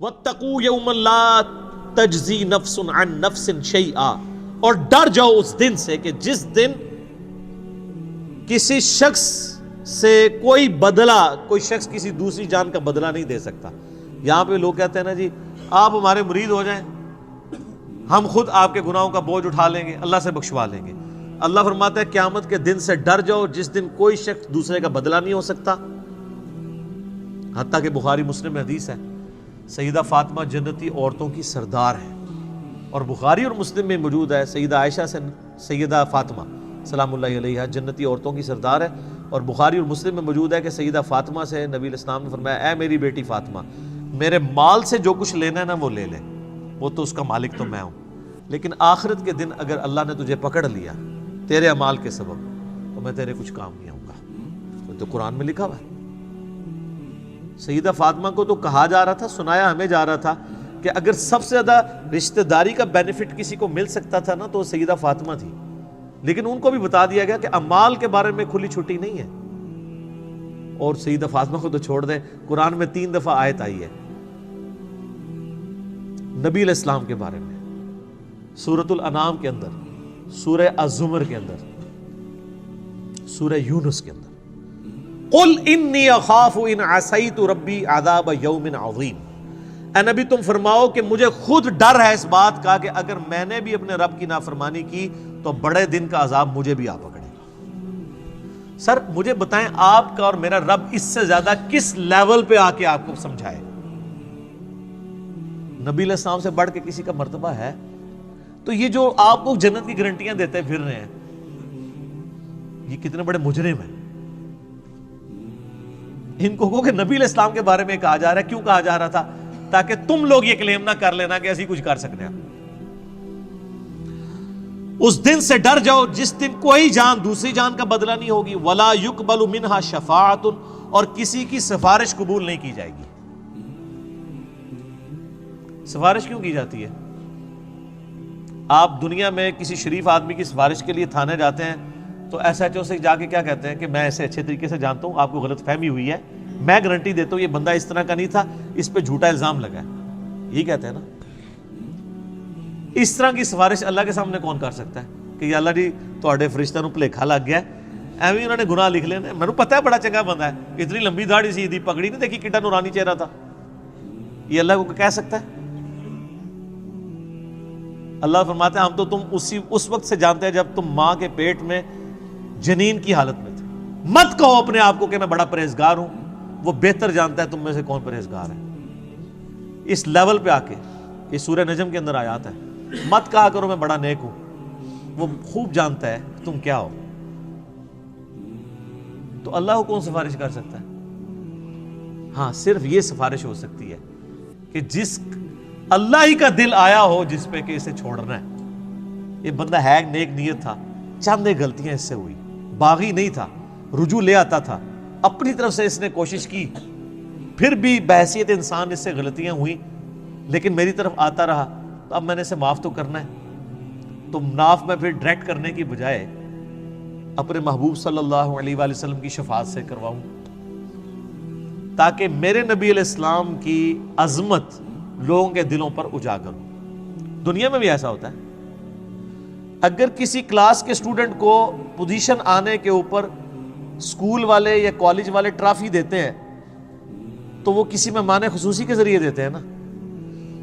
وَاتَّقُوا يَوْمًا لَا تَجْزِي نَفْسٌ عَن نَفْسٍ شَيْئًا، اور ڈر جاؤ اس دن سے کہ جس دن کسی شخص سے کوئی شخص کسی دوسری جان کا بدلہ نہیں دے سکتا۔ یہاں پہ لوگ کہتے ہیں نا جی آپ ہمارے مرید ہو جائیں، ہم خود آپ کے گناہوں کا بوجھ اٹھا لیں گے، اللہ سے بخشوا لیں گے۔ اللہ فرماتا ہے قیامت کے دن سے ڈر جاؤ جس دن کوئی شخص دوسرے کا بدلہ نہیں ہو سکتا۔ حتیٰ کہ بخاری مسلم میں حدیث ہے، سیدہ فاطمہ جنتی عورتوں کی سردار ہے، اور بخاری اور مسلم میں موجود ہے سیدہ عائشہ سے سیدہ فاطمہ سلام اللہ علیہا جنتی عورتوں کی سردار ہے، اور بخاری اور مسلم میں موجود ہے کہ سیدہ فاطمہ سے نبی علیہ السلام نے فرمایا اے میری بیٹی فاطمہ، میرے مال سے جو کچھ لینا ہے نا وہ لے لے، وہ تو اس کا مالک تو میں ہوں، لیکن آخرت کے دن اگر اللہ نے تجھے پکڑ لیا تیرے اعمال کے سبب تو میں تیرے کچھ کام نہیں آؤں گا۔ تو قرآن میں لکھا ہوا ہے۔ سیدہ فاطمہ کو تو کہا جا رہا تھا، سنایا ہمیں جا رہا تھا کہ اگر سب سے زیادہ رشتہ داری کا بینیفٹ کسی کو مل سکتا تھا نا تو سیدہ فاطمہ تھی، لیکن ان کو بھی بتا دیا گیا کہ اعمال کے بارے میں کھلی چھٹی نہیں ہے۔ اور سیدہ فاطمہ کو تو چھوڑ دیں، قرآن میں 3 دفعہ آیت آئی ہے نبی علیہ السلام کے بارے میں، سورۃ الانعام کے اندر، سورہ الزمر کے اندر، سورہ یونس کے اندر، قل انی اخاف ان عصیت ربی عذاب یوم عظیم۔ اے نبی تم فرماؤ کہ مجھے خود ڈر ہے اس بات کا کہ اگر میں نے بھی اپنے رب کی نافرمانی کی تو بڑے دن کا عذاب مجھے بھی آ پکڑے گا۔ سر مجھے بتائیں آپ کا اور میرا رب اس سے زیادہ کس لیول پہ آ کے آپ کو سمجھائے؟ نبی علیہ السلام سے بڑھ کے کسی کا مرتبہ ہے؟ تو یہ جو آپ کو جنت کی گارنٹیاں دیتے پھر رہے ہیں، یہ کتنے بڑے مجرم ہیں۔ ان کو کہ نبی علیہ السلام کے بارے میں کہا جا رہا ہے، کیوں کہا جا رہا تھا؟ تاکہ تم لوگ یہ کلیم نہ کر لینا کہ ایسی کچھ کر سکتے ہیں۔ اس دن سے ڈر جاؤ جس دن کوئی جان دوسری جان کا بدلہ نہیں ہوگی، ولا یقبل منہا شفاعت، اور کسی کی سفارش قبول نہیں کی جائے گی۔ سفارش کیوں کی جاتی ہے؟ آپ دنیا میں کسی شریف آدمی کی سفارش کے لیے تھانے جاتے ہیں تو ایس ایچ او سے جا کے کیا کہتے ہیں کہ میں اسے اچھے طریقے سے جانتا ہوں، آپ کو غلط فہمی ہوئی ہے، میں گارنٹی دیتا ہوں یہ بندہ اس طرح کا نہیں تھا، اس پہ جھوٹا الزام لگا ہے، یہی کہتے ہیں نا۔ اس طرح کی سفارش اللہ کے سامنے کون کر سکتا ہے کہ یا اللہ جی تواڈے فرشتہ نوں بھلیکھا لگ گیا، ایویں انہوں نے گناہ لکھ لینے، مینوں پتہ ہے بڑا چنگا بندہ ہے، اتنی لمبی داڑھی سی دی، پگڑی نہیں دیکھی کڈا نورانی چہرہ تھا، یہ اللہ کو کہہ سکتا ہے؟ اللہ فرماتے ہیں ہم تو تم اس وقت سے جانتے ہیں جب تم ماں کے پیٹ میں جنین کی حالت میں تھے۔ مت کہو اپنے آپ کو کہ میں بڑا پرہیزگار ہوں، وہ بہتر جانتا ہے تم میں سے کون پرہیزگار ہے۔ اس لیول پہ آ کے یہ سورہ نجم کے اندر آیات ہے، مت کہا کرو میں بڑا نیک ہوں، وہ خوب جانتا ہے تم کیا ہو۔ تو اللہ کو کون سفارش کر سکتا ہے؟ ہاں صرف یہ سفارش ہو سکتی ہے کہ جس اللہ ہی کا دل آیا ہو جس پہ کہ اسے چھوڑنا ہے۔ یہ بندہ ہے نیک نیت تھا، چند غلطیاں اس سے ہوئی، باغی نہیں تھا، رجوع لے آتا تھا، اپنی طرف سے اس نے کوشش کی، پھر بھی بحیثیت انسان اس سے غلطیاں ہوئیں، لیکن میری طرف آتا رہا تو اب میں نے اسے معاف تو کرنا ہے۔ تو معاف میں پھر ڈائریکٹ کرنے کی بجائے اپنے محبوب صلی اللہ علیہ وآلہ وسلم کی شفاعت سے کرواؤں، تاکہ میرے نبی علیہ السلام کی عظمت لوگوں کے دلوں پر اجاگر ہو۔ دنیا میں بھی ایسا ہوتا ہے، اگر کسی کلاس کے اسٹوڈنٹ کو پوزیشن آنے کے اوپر اسکول والے یا کالج والے ٹرافی دیتے ہیں تو وہ کسی مہمان خصوصی کے ذریعے دیتے ہیں نا۔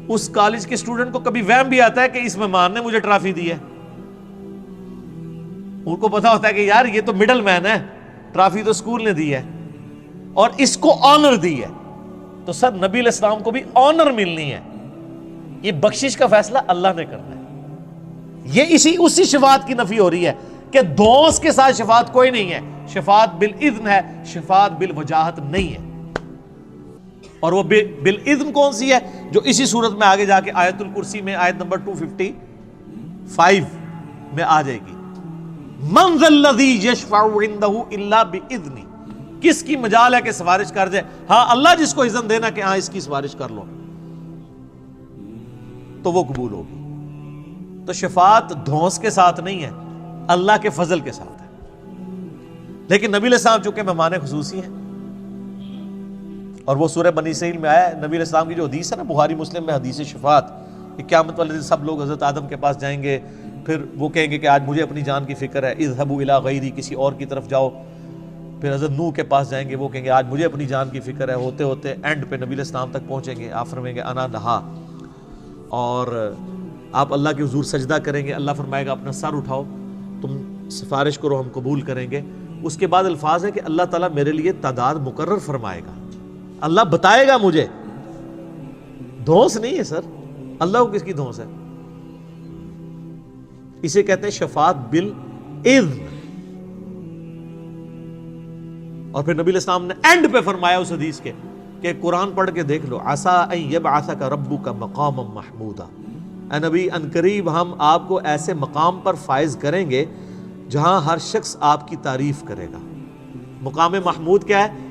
اس کالج کے اسٹوڈنٹ کو کبھی وہم بھی آتا ہے کہ اس مہمان نے مجھے ٹرافی دی ہے، ان کو پتا ہوتا ہے کہ یار یہ تو مڈل مین ہے، ٹرافی تو اسکول نے دی ہے اور اس کو آنر دی ہے، تو سر نبی علیہ السلام کو بھی آنر ملنی ہے۔ یہ بخشش کا فیصلہ اللہ نے کرنا ہے۔ یہ اسی شفاعت کی نفی ہو رہی ہے کہ دوست کے ساتھ شفاعت کوئی نہیں ہے، شفاعت بالاذن ہے، شفاعت بالوجاہت نہیں ہے۔ اور وہ بالاذن کون سی ہے؟ جو اسی صورت میں آگے جا کے آیت الکرسی میں آیت نمبر 255 میں آ جائے گی، من ذا الذی یشفع عندہ الا باذنہ، کس کی مجال ہے کہ سفارش کر دے؟ ہاں اللہ جس کو اذن دینا کہ ہاں اس کی سفارش کر لو تو وہ قبول ہوگی۔ تو شفاعت دھونس کے ساتھ نہیں ہے، اللہ کے فضل کے ساتھ ہے۔ لیکن نبی علیہ السلام چونکہ مہمان خصوصی ہیں، اور وہ سورہ بنی اسرائیل میں آیا ہے، نبی علیہ السلام کی جو حدیث ہے نا بخاری مسلم میں، حدیث شفاعت، کہ قیامت والے دن سب لوگ حضرت آدم کے پاس جائیں گے، پھر وہ کہیں گے کہ آج مجھے اپنی جان کی فکر ہے، اذهبوا الی غیری، کسی اور کی طرف جاؤ. پھر حضرت نوح کے پاس جائیں گے، وہ کہیں گے آج مجھے اپنی جان کی فکر ہے. ہوتے ہوتے اینڈ پہ نبی علیہ السلام تک پہنچیں گے، آپ فرمائیں گے انا لہا، اور آپ اللہ کے حضور سجدہ کریں گے. اللہ فرمائے گا اپنا سر اٹھاؤ، تم سفارش کرو، ہم قبول کریں گے. اس کے بعد الفاظ ہے کہ اللہ تعالیٰ میرے لیے تعداد مقرر فرمائے گا، اللہ بتائے گا مجھے. دھونس نہیں ہے سر، اللہ کو کس کی دھونس ہے؟ اسے کہتے ہیں شفاعت بالاذن. اور پھر نبی علیہ السلام نے اینڈ پہ فرمایا اس حدیث کے کہ قرآن پڑھ کے دیکھ لو، عسیٰ ان یبعثک ربک مقاما محمودا. اے نبی ان قریب ہم آپ کو ایسے مقام پر فائز کریں گے جہاں ہر شخص آپ کی تعریف کرے گا. مقام محمود کیا ہے؟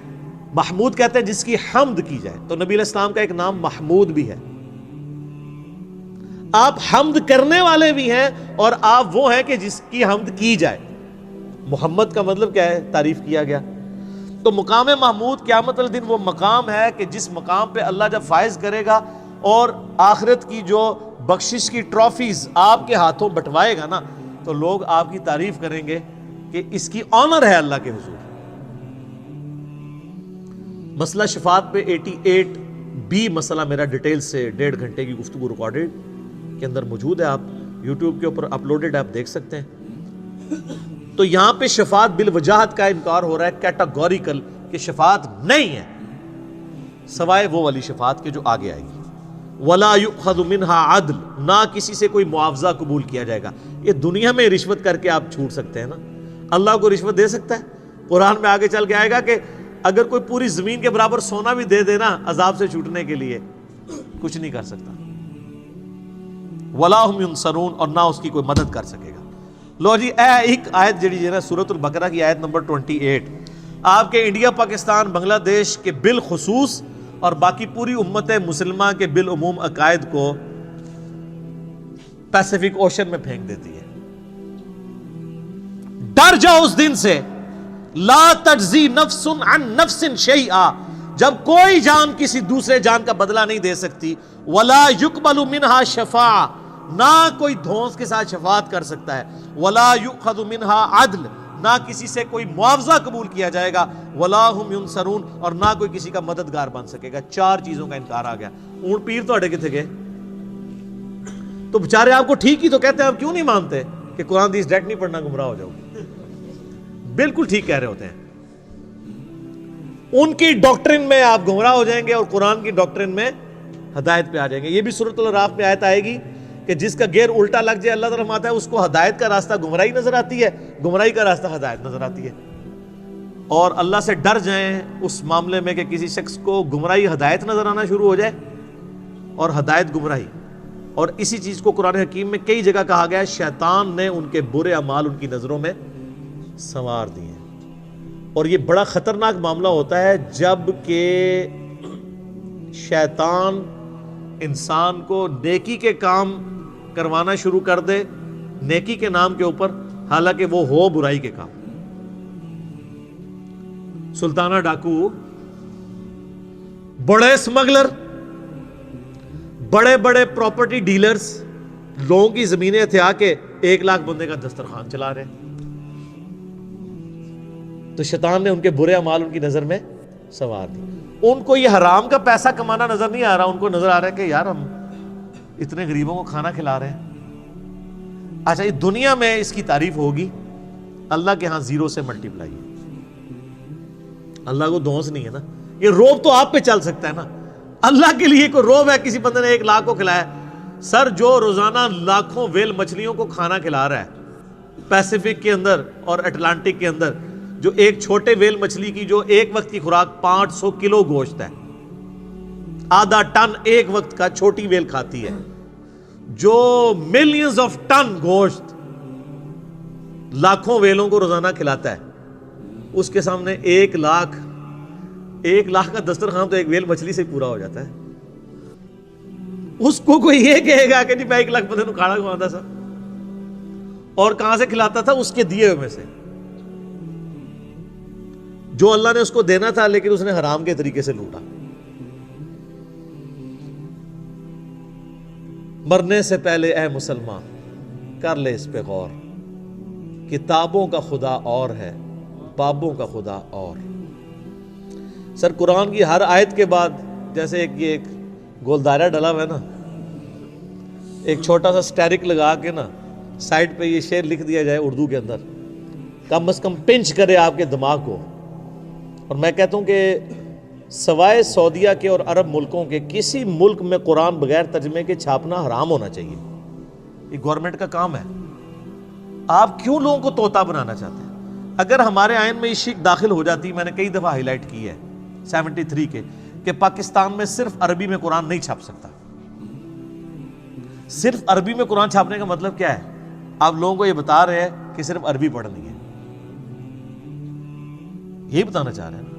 محمود کہتے ہیں جس کی حمد کی جائے. تو نبی علیہ السلام کا ایک نام محمود بھی ہے، آپ حمد کرنے والے بھی ہیں، اور آپ وہ ہیں کہ جس کی حمد کی جائے. محمد کا مطلب کیا ہے؟ تعریف کیا گیا. تو مقام محمود قیامت والے دن وہ مقام ہے کہ جس مقام پہ اللہ جب فائز کرے گا اور آخرت کی جو بخشش کی ٹرافیز آپ کے ہاتھوں بٹوائے گا نا، تو لوگ آپ کی تعریف کریں گے کہ اس کی آنر ہے اللہ کے حضور. مسئلہ شفاعت پہ 88B مسئلہ میرا ڈیٹیل سے 1.5 گھنٹے کی گفتگو ریکارڈڈ کے اندر موجود ہے، آپ یوٹیوب کے اوپر اپلوڈڈ آپ دیکھ سکتے ہیں. تو یہاں پہ شفاعت بالوجاہت کا انکار ہو رہا ہے، کیٹاگوریکل، کہ شفاعت نہیں ہے سوائے وہ والی شفاعت کے جو آگے آئے گی. ولا یؤخذ منها عدل، نہ کسی سے کوئی معاوضہ قبول کیا جائے گا. یہ دنیا میں رشوت کر کے آپ چھوٹ سکتے ہیں نا، اللہ کو رشوت دے سکتا ہے؟ قرآن میں آگے چل کے آئے گا کہ اگر کوئی پوری زمین کے برابر سونا بھی دے دینا عذاب سے چھوٹنے کے لیے، کچھ نہیں کر سکتا. ولا هم ينصرون، اور نہ اس کی کوئی مدد کر سکے گا. لو جی اے ایک آیت جڑی ہے نا سورۃ البقرہ کی آیت نمبر 28، آپ کے انڈیا، پاکستان، بنگلہ دیش کے بالخصوص اور باقی پوری امت مسلمہ کے بالعموم عقائد کو پیسیفک اوشن میں پھینک دیتی ہے. ڈر جاؤ اس دن سے، لا تجزی نفس عن نفس شیئا، جب کوئی جان کسی دوسرے جان کا بدلہ نہیں دے سکتی. ولا یقبل منها شفاعہ، نہ کوئی دھونس کے ساتھ شفاعت کر سکتا ہے. ولا یؤخذ منها عدل، نہ کسی سے کوئی معاوضہ قبول کیا جائے گا. ولا هم ينصرون، اور نہ کوئی کسی کا مددگار بن سکے گا. 4 چیزوں کا انکار آ گیا. اونٹ پیر تو کتنے گئے؟ تو بےچارے آپ کو ٹھیک ہی تو کہتے ہیں، آپ کیوں نہیں مانتے کہ قرآن حدیث ڈائریکٹ نہیں پڑھنا گمراہ ہو جاؤ گے؟ بالکل ٹھیک کہہ رہے ہوتے ہیں. ان کی ڈاکٹرن میں آپ گمراہ ہو جائیں گے اور قرآن کی ڈاکٹرن میں ہدایت پہ آ جائیں گے. یہ بھی سورۃ الاعراف میں آیت آئے گی کہ جس کا گیئر الٹا لگ جائے، اللہ تعالیٰ فرماتا ہے اس کو ہدایت کا راستہ گمراہی نظر آتی ہے، گمراہی کا راستہ ہدایت نظر آتی ہے. اور اللہ سے ڈر جائیں اس معاملے میں کہ کسی شخص کو گمراہی ہدایت نظر آنا شروع ہو جائے اور ہدایت گمراہی. اور اسی چیز کو قرآن حکیم میں کئی جگہ کہا گیا ہے، شیطان نے ان کے برے اعمال ان کی نظروں میں سنوار دیے. اور یہ بڑا خطرناک معاملہ ہوتا ہے جب کہ شیطان انسان کو نیکی کے کام کروانا شروع کر دے نیکی کے نام کے اوپر، حالانکہ وہ ہو برائی کے کام. سلطانہ ڈاکو، بڑے اسمگلر، بڑے بڑے پراپرٹی ڈیلرز لوگوں کی زمینیں ہتھیا کے 1 لاکھ بندے کا دسترخوان چلا رہے ہیں. تو شیطان نے ان کے برے اعمال ان کی نظر میں سنوار دی. ان کو یہ حرام کا پیسہ کمانا نظر نہیں آ رہا، ان کو نظر آ رہا ہے کہ یار ہم اتنے غریبوں کو کھانا کھلا رہے ہیں. اچھا، یہ دنیا میں اس کی تعریف ہوگی، اللہ کے ہاں 0 سے ملٹیپلائی ہے. اللہ کو دھونس نہیں ہے نا. یہ روب تو آپ پہ چل سکتا ہے نا، اللہ کے لیے کوئی روب ہے کسی بندے نے 1 لاکھ کو کھلایا؟ سر جو روزانہ لاکھوں ویل مچھلیوں کو کھانا کھلا رہا ہے پیسیفک کے اندر اور اٹلانٹک کے اندر، جو ایک چھوٹے ویل مچھلی کی جو ایک وقت کی خوراک 500 کلو گوشت ہے، آدھا ٹن ایک وقت کا چھوٹی ویل کھاتی ہے، جو ملینز آف ٹن گوشت لاکھوں ویلوں کو روزانہ کھلاتا ہے، اس کے سامنے 1 لاکھ کا دسترخوان تو ایک ویل مچھلی سے پورا ہو جاتا ہے. اس کو کوئی یہ کہے گا کہ نہیں میں 1 لاکھ بندے کو کھانا کھواتا تھا، اور کہاں سے کھلاتا تھا؟ اس کے دیے ہوئے میں سے، جو اللہ نے اس کو دینا تھا لیکن اس نے حرام کے طریقے سے لوٹا. مرنے سے پہلے اے مسلمان کر لے اس پہ غور، کتابوں کا خدا اور ہے، بابوں کا خدا اور۔ سر قرآن کی ہر آیت کے بعد جیسے ایک گول دائرہ ڈلا ہوا ہے نا، ایک چھوٹا سا سٹیرک لگا کے نا سائڈ پہ یہ شعر لکھ دیا جائے اردو کے اندر، کم از کم پنچ کرے آپ کے دماغ کو۔ اور میں کہتا ہوں کہ سوائے سعودیہ کے اور عرب ملکوں کے کسی ملک میں قرآن بغیر ترجمے کے چھاپنا حرام ہونا چاہیے۔ یہ گورنمنٹ کا کام ہے۔ آپ کیوں لوگوں کو طوطا بنانا چاہتے ہیں؟ اگر ہمارے آئین میں یہ شک داخل ہو جاتی، میں نے کئی دفعہ ہائی لائٹ کی ہے 73 کے، کہ پاکستان میں صرف عربی میں قرآن نہیں چھاپ سکتا۔ صرف عربی میں قرآن چھاپنے کا مطلب کیا ہے؟ آپ لوگوں کو یہ بتا رہے ہیں کہ صرف عربی پڑھنی ہے، یہی بتانا چاہ رہے ہیں۔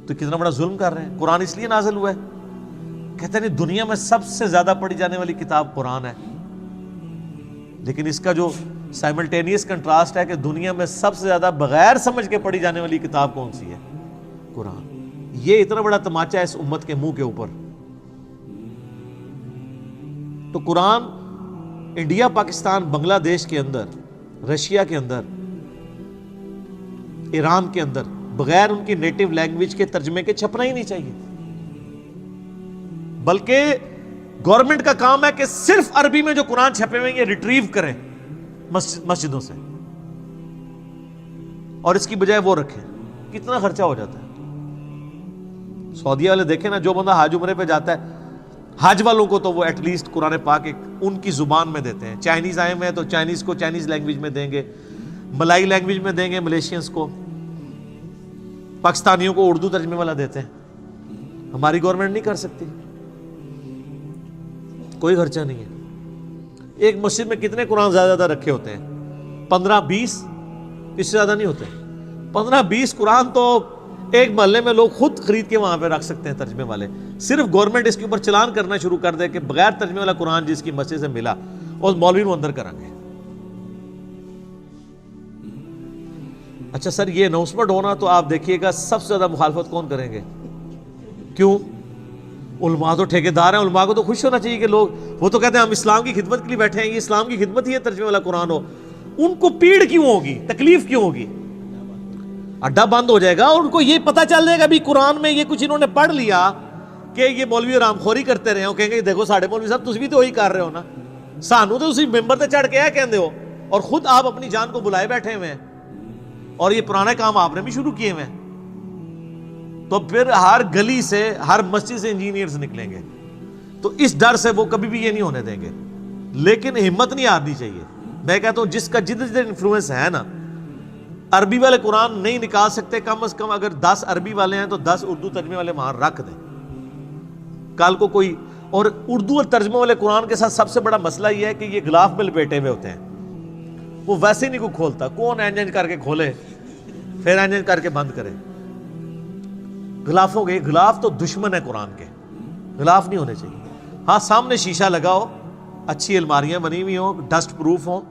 تو کتنا بڑا ظلم کر رہے ہیں۔ قرآن اس لیے نازل ہوا ہے، کہتے ہیں دنیا میں سب سے زیادہ پڑھی جانے والی کتاب قرآن ہے، لیکن اس کا جو سائملٹینیس کنٹراسٹ ہے کہ دنیا میں سب سے زیادہ بغیر سمجھ کے پڑھی جانے والی کتاب کون سی ہے؟ قرآن۔ یہ اتنا بڑا تماچا ہے اس امت کے منہ کے اوپر۔ تو قرآن انڈیا، پاکستان، بنگلہ دیش کے اندر، رشیا کے اندر، ایران کے اندر بغیر ان کی نیٹو لینگویج کے ترجمے کے چھپنا ہی نہیں چاہیے، بلکہ گورنمنٹ کا کام ہے کہ صرف عربی میں جو قرآن چھپے ہوئے یہ ریٹریو کریں مسجدوں سے، اور اس کی بجائے وہ رکھیں۔ کتنا خرچہ ہو جاتا ہے؟ سعودیہ والے دیکھیں نا، جو بندہ حج عمرے پہ جاتا ہے، حج والوں کو تو وہ ایٹ لیسٹ قرآن پاک ان کی زبان میں دیتے ہیں۔ چائنیز آئے ہوئے ہیں تو چائنیز کو چائنیز لینگویج میں دیں گے، ملائی لینگویج میں دیں گے ملیشینز کو، پاکستانیوں کو اردو ترجمے والا دیتے ہیں۔ ہماری گورنمنٹ نہیں کر سکتی، کوئی خرچہ نہیں ہے۔ ایک مسجد میں کتنے قرآن زیادہ رکھے ہوتے ہیں؟ 15-20، اس سے زیادہ نہیں ہوتے۔ 15-20 قرآن تو ایک محلے میں لوگ خود خرید کے وہاں پہ رکھ سکتے ہیں ترجمے والے۔ صرف گورنمنٹ اس کے اوپر چلان کرنا شروع کر دے کہ بغیر ترجمے والا قرآن جس کی مسجد سے ملا اس مولوی کو اندر کریں گے۔ اچھا سر، یہ اناؤنسمنٹ ہونا تو آپ دیکھیے گا سب سے زیادہ مخالفت کون کریں گے؟ کیوں؟ علماء تو ٹھیکیدار ہیں، علماء کو تو خوش ہونا چاہیے کہ لوگ، وہ تو کہتے ہیں ہم اسلام کی خدمت کے لیے بیٹھے ہیں، یہ اسلام کی خدمت ہی ہے ترجمے والا قرآن ہو۔ ان کو پیڑ کیوں ہوگی؟ تکلیف کیوں ہوگی؟ اڈا بند ہو جائے گا اور ان کو یہ پتہ چل جائے گا بھی قرآن میں یہ کچھ انہوں نے پڑھ لیا کہ یہ مولوی رام خوری کرتے رہے ہو، کہیں گے دیکھو ساڑھے مولوی صاحب تسی بھی تو وہی کر رہے ہو نا، سانو تو اسی ممبر تے چڑھ کے ہے کہندے ہو، اور خود آپ اپنی جان کو بلائے بیٹھے ہوئے ہیں، اور یہ پرانے کام آپ نے بھی شروع کیے ہوئے ہیں۔ تو پھر ہر گلی سے، ہر مسجد سے انجینئرز نکلیں گے، تو اس ڈر سے وہ کبھی بھی یہ نہیں ہونے دیں گے۔ لیکن ہمت نہیں ہارنی چاہیے۔ میں کہتا ہوں جس کا جدھر انفلوئنس ہے نا، عربی والے قرآن نہیں نکال سکتے، کم از کم اگر 10 عربی والے ہیں تو 10 اردو ترجمے والے وہاں رکھ دیں۔ کل کو کوئی، اور اردو اور ترجمے والے قرآن کے ساتھ سب سے بڑا مسئلہ یہ ہے کہ یہ غلاف میں لپیٹے ہوئے ہوتے ہیں، وہ ویسے ہی نہیں کوئی کھولتا، کون اینج کر کے کھولے پھر اینج کر کے بند کرے۔ غلافوں کے، غلاف تو دشمن ہے قرآن کے، غلاف نہیں ہونے چاہیے۔ ہاں سامنے شیشہ لگاؤ، اچھی الماریاں بنی ہوئی ہوں، ڈسٹ پروف ہوں۔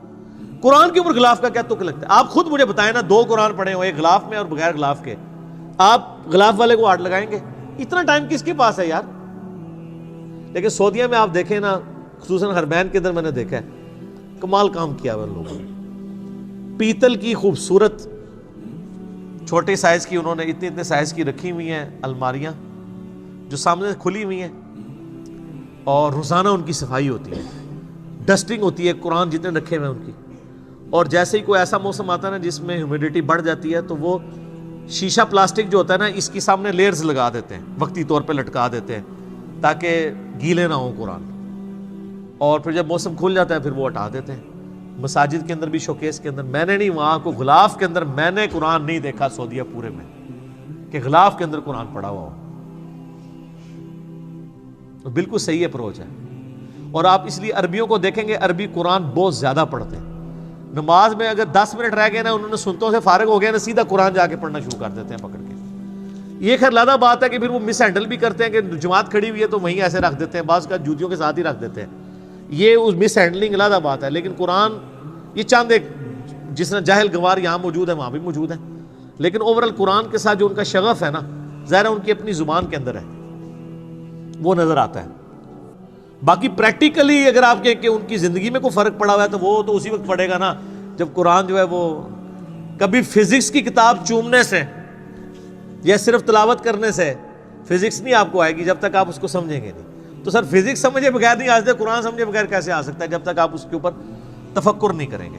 قرآن کے اوپر غلاف کا کیا تک لگتا ہے؟ آپ خود مجھے بتائیں نا، 2 قرآن پڑھے ہوں، ایک غلاف میں اور بغیر غلاف کے، آپ غلاف والے کو ہاتھ لگائیں گے؟ اتنا ٹائم کس کے پاس ہے یار؟ لیکن سعودیہ میں آپ دیکھیں نا، خصوصاً حرمین کے اندر میں نے دیکھا ہے، کمال کام کیا ہوا لوگوں نے۔ پیتل کی خوبصورت چھوٹے سائز کی انہوں نے اتنے سائز کی رکھی ہوئی ہیں الماریاں جو سامنے سے کھلی ہوئی ہیں، اور روزانہ ان کی صفائی ہوتی ہے، ڈسٹنگ ہوتی ہے، قرآن جتنے رکھے ہوئے ہیں ان کی۔ اور جیسے ہی کوئی ایسا موسم آتا ہے نا جس میں ہیومیڈیٹی بڑھ جاتی ہے تو وہ شیشہ پلاسٹک جو ہوتا ہے نا، اس کی سامنے لیئرز لگا دیتے ہیں، وقتی طور پہ لٹکا دیتے ہیں تاکہ گیلے نہ ہوں قرآن، اور پھر جب موسم کھل جاتا ہے پھر وہ ہٹا دیتے ہیں۔ مساجد کے اندر بھی، شوکیس کے اندر، میں نے نہیں، وہاں کو غلاف کے اندر میں نے قرآن نہیں دیکھا سعودیہ پورے میں کہ غلاف کے اندر قرآن پڑھا ہوا ہو۔ تو بالکل صحیح اپروچ ہے۔ اور آپ اس لیے عربیوں کو دیکھیں گے، عربی قرآن بہت زیادہ پڑھتے ہیں۔ نماز میں اگر 10 منٹ رہ گئے نا، انہوں نے سنتوں سے فارغ ہو گئے نا، سیدھا قرآن جا کے پڑھنا شروع کر دیتے ہیں پکڑ کے۔ یہ خیر لادہ بات ہے کہ پھر وہ مس ہینڈل بھی کرتے ہیں کہ جماعت کھڑی ہوئی ہے تو وہیں ایسے رکھ دیتے ہیں، بعض کا جوتیوں کے ساتھ ہی رکھ دیتے ہیں، یہ اس مس ہینڈلنگ لادہ بات ہے۔ لیکن قرآن یہ چاند ایک، جس طرح جاہل گوار یہاں موجود ہے وہاں بھی موجود ہے، لیکن اوورال قرآن کے ساتھ جو ان کا شغف ہے نا، ظاہر ان کی اپنی زبان کے اندر ہے، وہ نظر آتا ہے۔ باقی پریکٹیکلی اگر آپ کہیں کہ ان کی زندگی میں کوئی فرق پڑا ہوا ہے تو وہ تو اسی وقت پڑے گا نا جب قرآن جو ہے وہ کبھی فزکس کی کتاب چومنے سے یا صرف تلاوت کرنے سے فزکس نہیں آپ کو آئے گی جب تک آپ اس کو سمجھیں گے نہیں. تو سر فزکس سمجھے بغیر نہیں آ سکتے, قرآن سمجھے بغیر کیسے آ سکتا ہے جب تک آپ اس کے اوپر تفکر نہیں کریں گے.